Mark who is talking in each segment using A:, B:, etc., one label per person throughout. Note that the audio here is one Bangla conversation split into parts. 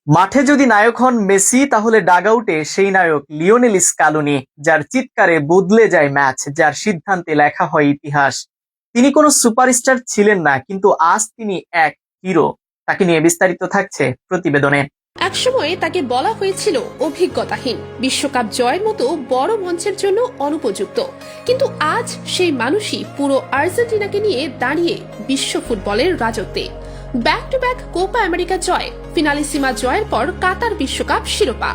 A: মাঠে যদি নায়ক হন মেসি, তাহলে ডাগআউটে সেই নায়ক লিওনেল স্কালোনি, যার চিৎকারে বদলে যায় ম্যাচ, যার সিদ্ধান্তে লেখা হয় ইতিহাস। তিনি কোনো সুপারস্টার ছিলেন না, কিন্তু আজ তিনি এক হিরো। তাকে নিয়ে বিস্তারিত থাকছে প্রতিবেদনে।
B: একসময় তাকে বলা হয়েছিল অভিজ্ঞতাহীন, বিশ্বকাপ জয়ের মতো বড় মঞ্চের জন্য অনুপযুক্ত, কিন্তু আজ সেই মানুষই পুরো আর্জেন্টিনাকে নিয়ে দাঁড়িয়ে বিশ্ব ফুটবলের রাজত্বে। Back to back Copa America জয়, ফিনালিসিমা জয়ের পর কাতার বিশ্বকাপ শিরোপা,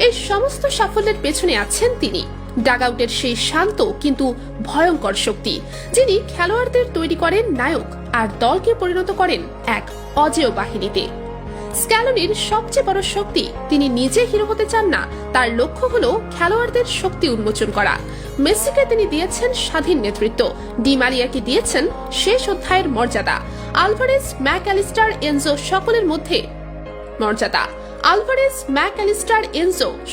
B: এই সমস্ত সাফল্যের পেছনে আছেন তিনি, ডাগআউটের সেই শান্ত কিন্তু ভয়ঙ্কর শক্তি, যিনি খেলোয়াড়দের তৈরি করেন নায়ক আর দলকে পরিণত করেন এক অজেয় বাহিনীতে। স্ক্যালোনির সবচেয়ে বড় শক্তি, তিনি নিজে হিরো হতে চান না, তার লক্ষ্য হলো খেলোয়াড়দের শক্তি উন্মোচন করা। মেসিকে তিনি দিয়েছেন স্বাধীন নেতৃত্ব, ডি মারিয়াকে দিয়েছেন শেষ অধ্যায়ের মর্যাদা, আলভারেজ, ম্যাকঅ্যালিস্টার, এনজো সকলের মধ্যে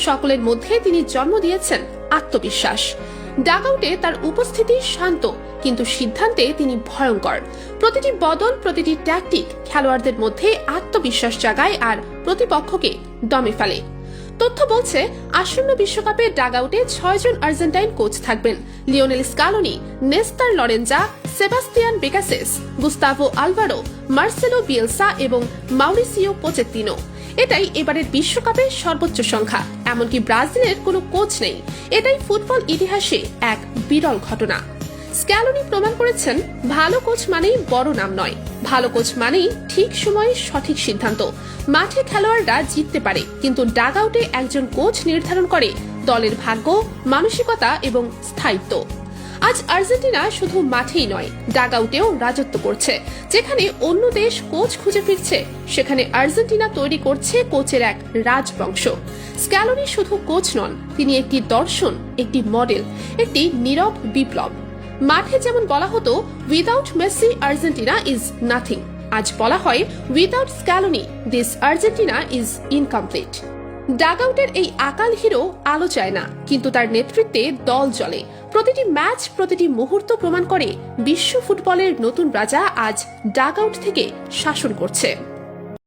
B: সকলের মধ্যে তিনি জন্ম দিয়েছেন আত্মবিশ্বাস। ডাগআউটে তার উপস্থিতি শান্ত, কিন্তু সিদ্ধান্তে তিনি ভয়ঙ্কর। প্রতিটি বদল, প্রতিটি ট্যাকটিক খেলোয়াড়দের মধ্যে আত্মবিশ্বাস জাগায় আর প্রতিপক্ষকে দমে ফেলে। তথ্য বলছে, আসন্ন বিশ্বকাপে ডাগআউটে 6 জন আর্জেন্টাইন কোচ থাকবেন: Lionel Scaloni, Nestor Lorenzo, Sebastian Beccacece, Gustavo Alvaro, Marcelo Bielsa এবং মাউরিসিও পোচেত্তিনো। এটাই এবারের বিশ্বকাপের সর্বোচ্চ সংখ্যা। এমনকি ব্রাজিলের কোনো কোচ নেই। এটাই ফুটবল ইতিহাসে এক বিরল ঘটনা। স্ক্যালোনি প্রমাণ করেছেন, ভালো কোচ মানেই বড় নাম নয়, ভালো কোচ মানেই ঠিক সময়ে সঠিক সিদ্ধান্ত। মাঠে খেলোয়াড়রা জিততে পারে, কিন্তু ডাগআউটে একজন কোচ নির্ধারণ করে দলের ভাগ্য, মানসিকতা এবং স্থায়িত্ব। আজ আর্জেন্টিনা শুধু মাঠেই নয়, ডাগআউটেও রাজত্ব করছে। যেখানে অন্য দেশ কোচ খুঁজে ফিরছে, সেখানে আর্জেন্টিনা তৈরি করছে কোচের এক রাজবংশ। স্ক্যালোনি শুধু কোচ নন, তিনি একটি দর্শন, একটি মডেল, একটি নীরব বিপ্লব। মাঠে যেমন বলা হতো, without Messi Argentina is nothing, আজ বলা হয়, without Scaloni this Argentina is incomplete. ডাগআউটের এই আকাল হিরো আলো চায় না, কিন্তু তার নেতৃত্বে দল জ্বলে। প্রতিটি ম্যাচ, প্রতিটি মুহূর্ত প্রমাণ করে বিশ্ব ফুটবলের নতুন রাজা আজ ডাগআউট থেকে শাসন করছে।